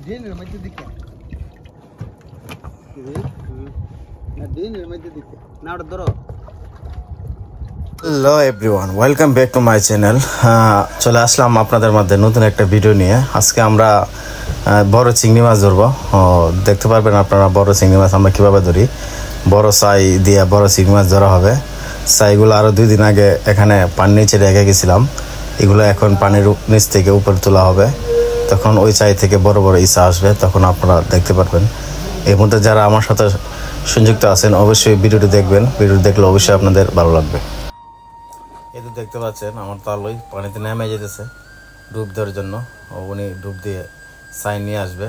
ড্রেনের মধ্যে দিকে না ড্রেনের মধ্যে দিকে না ওটা ধরো। Hello everyone, welcome back to my channel. চলে আসলাম আপনাদের মধ্যে নতুন একটা ভিডিও নিয়ে। আজকে আমরা বড় চিংড়ি মাছ ধরবো। দেখতে পারবেন আপনারা বড় চিংড়ি মাছ আমরা কীভাবে ধরি। বড় ছাই দিয়ে বড় চিংড়ি মাছ ধরা হবে। ছাইগুলো আরও 2 দিন আগে এখানে পানির নিচে রেখে গেছিলাম। এগুলো এখন পানির নিচ থেকে উপরে তোলা হবে। তখন ওই ছাই থেকে বড় বড় ইসা আসবে, তখন আপনারা দেখতে পারবেন। এর মধ্যে যারা আমার সাথে সংযুক্ত আছেন অবশ্যই ভিডিওটি দেখবেন। ভিডিওটি দেখলে অবশ্যই আপনাদের ভালো লাগবে। এই তো দেখতে পাচ্ছেন আমার তালই পানিতে নেমে যেতেছে ডুব দেওয়ার জন্য। উনি ডুব দিয়ে ছাই নিয়ে আসবে।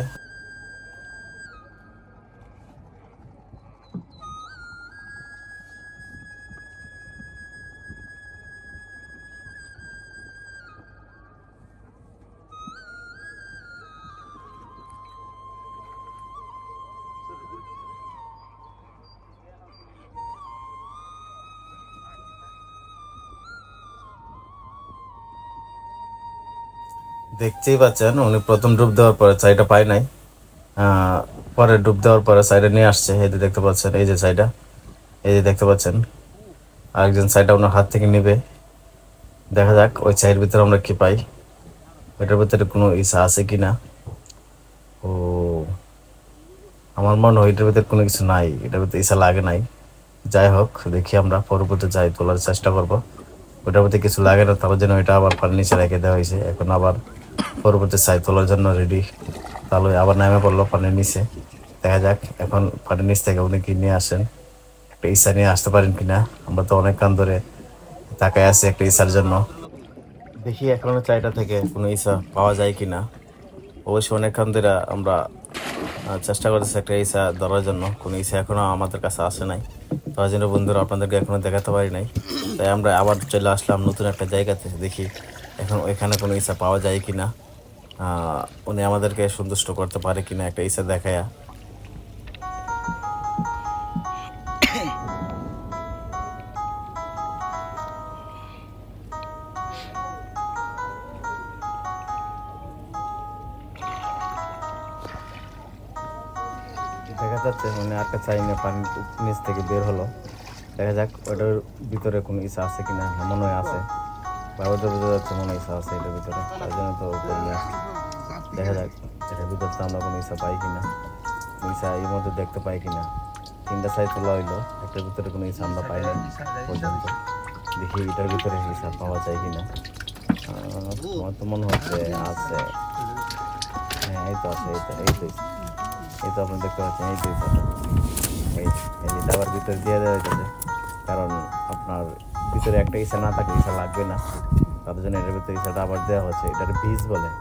দেখতেই পাচ্ছেন উনি প্রথম ডুব দেওয়ার পরে ছাইটা পায় নাই, পরে ডুব দেওয়ার পরে ছাইটা নিয়ে আসছে। এই যে দেখতে পাচ্ছেন, এই যে ছাইটা, এই যে দেখতে পাচ্ছেন। আরেকজন ছাইটা ওনার হাত থেকে নিবে। দেখা যাক ওই ছাইয়ের ভিতরে আমরা কি পাই, ওইটার ভিতরে কোনো ইসা আছে কিনা। ও আমার মনে হয় এটার ভিতরে কোনো কিছু নাই, এটার ভিতরে ইসা লাগে নাই। যাই হোক, দেখি আমরা পরবর্তী যাই তোলার চেষ্টা করবো। ওটার ভিতরে কিছু লাগে না, তার জন্য এটা আবার পানির নিচে রেখে দেওয়া হয়েছে। এখন আবার পরবর্তী ছাই তোলার জন্য রেডি। তাহলে আবার নামে পড়লো পানির নিচে। দেখা যাক এখন পানির নিচ থেকে উনি কি নিয়ে আসেন, একটা ইসা নিয়ে আসতে পারেন কিনা। আমরা তো অনেকক্ষণ ধরে তাকায় আছি একটা ইসার জন্য। দেখি এখনো চাইটা থেকে কোনো ইসা পাওয়া যায় কিনা। অবশ্যই অনেকক্ষণ ধরে আমরা চেষ্টা করতেছি একটা ইসা ধরার জন্য, কোনো ইসা এখনো আমাদের কাছে আসে নাই। তার জন্য বন্ধুরা আপনাদেরকে এখনো দেখাতে পারি নাই। তাই আমরা আবার চলে আসলাম নতুন একটা জায়গাতে। দেখি এখন ওইখানে কোনো ইসা পাওয়া যায় কিনা, উনি আমাদেরকে সন্তুষ্ট করতে পারে কিনা একটা ইসা দেখায়া। দেখা যাচ্ছে মানে একটা চাইনে পানির নিচ থেকে বের হলো। দেখা যাক ওটার ভিতরে কোনো ইসা আছে কিনা। মনে হয় আছে, বা ওটা বোঝা যাচ্ছে মনে হয় ইসা আছে এটার ভিতরে। তার জন্য তো নিয়ে আসছি। দেখা যাক এটার ভিতরে তো আমরা কোনো ইসা পাই কিনা, ইসা এর মধ্যে দেখতে পাই কিনা। 3টা সাইজ তোলা হইলো, একটার ভিতরে কোনো ইসা আমরা পাই না পর্যন্ত। দেখি এটার ভিতরে ইসা পাওয়া যায় কিনা। আমার তো মনে হচ্ছে আছে। হ্যাঁ এই তো আছে, এই তো আপনি দেখতে পাচ্ছেন। এই তো ইসাটা, এই ডাবার ভিতরে দিয়ে দেওয়া হয়েছে। কারণ আপনার ভিতরে একটা ইসা না থাকলে ইসা লাগবে না, তার জন্য এটার ভিতরে ইসাটা আবার দেওয়া হচ্ছে। এটার বীজ বলে।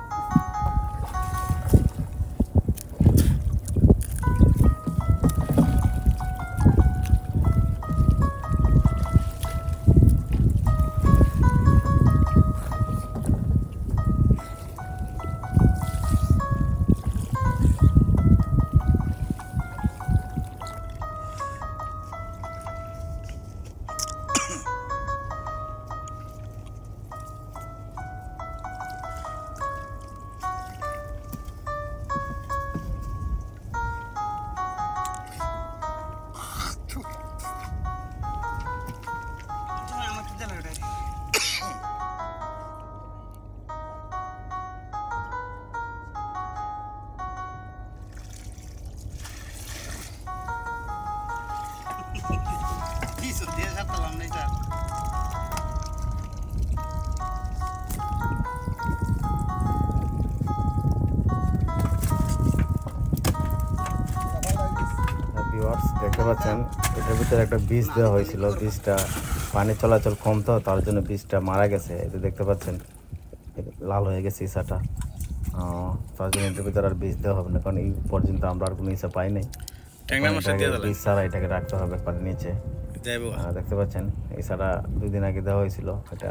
দেখতে পাচ্ছেন এটার ভিতরে একটা বীজ দেওয়া হয়েছিল। বীজটা পানি চলাচল কম, তো তার জন্য বীজটা মারা গেছে। এই যে দেখতে পাচ্ছেন লাল হয়ে গেছে ইসাটা। তার জন্য এটার ভিতরে আর বীজ দেওয়া হবে না, কারণ এই পর্যন্ত আমরা আর কোনো ইসা পাই নাই। বীজ ছাড়া এটাকে রাখতে হবে পানির নিচে। দেখতে পাচ্ছেন ইসাটা 2 দিন আগে দেওয়া হয়েছিল, এটা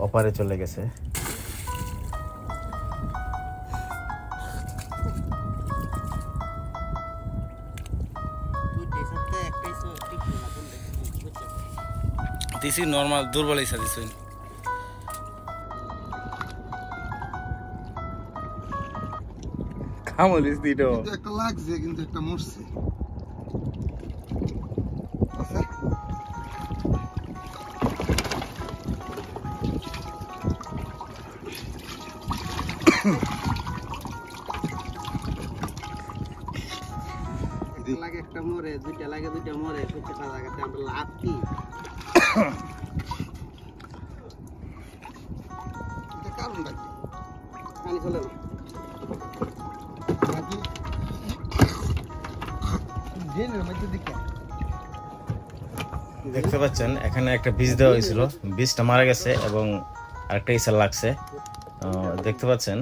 অপারে চলে গেছে। দিছি নর্মাল দুর্বল ইসা দিছি। আমল দিটো কিন্তু একটা লাগছে, কিন্তু একটা মরছে। আছে? একটা লাগে একটা মরে, দুইটা লাগে দুইটা মরে, প্রত্যেকটা জায়গাতে আমরা লাভ কি? এটা কারণটা কি? পানি চলে না। নাকি ড্রেনের মধ্যে দিকে দেখতে পাচ্ছেন এখানে একটা বীজ দেওয়া হয়েছিল, বীজটা মারা গেছে এবং আরেকটা ইসা লাগছে। দেখতে পাচ্ছেন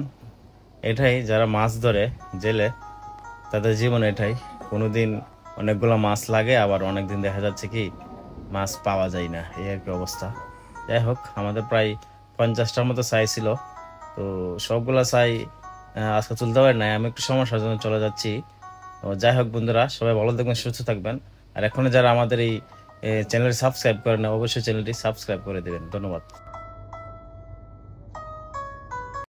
এটাই যারা মাছ ধরে জেলে তাদের জীবন এটাই, কোনোদিন অনেকগুলো মাছ লাগে, আবার অনেকদিন দেখা যাচ্ছে কি মাছ পাওয়া যায় না, এই আর কি অবস্থা। যাই হোক, আমাদের প্রায় 50টার মতো ছাই ছিল, তো সবগুলা ছাই আজকে তুলতে পারি নাই, আমি একটু সমস্যার জন্য চলে যাচ্ছি। তো যাই হোক বন্ধুরা, সবাই ভালো থাকবেন, সুস্থ থাকবেন। আর এখনো যারা আমাদের এই চ্যানেলটি সাবস্ক্রাইব করেন না, অবশ্যই চ্যানেলটি সাবস্ক্রাইব করে দেবেন। ধন্যবাদ।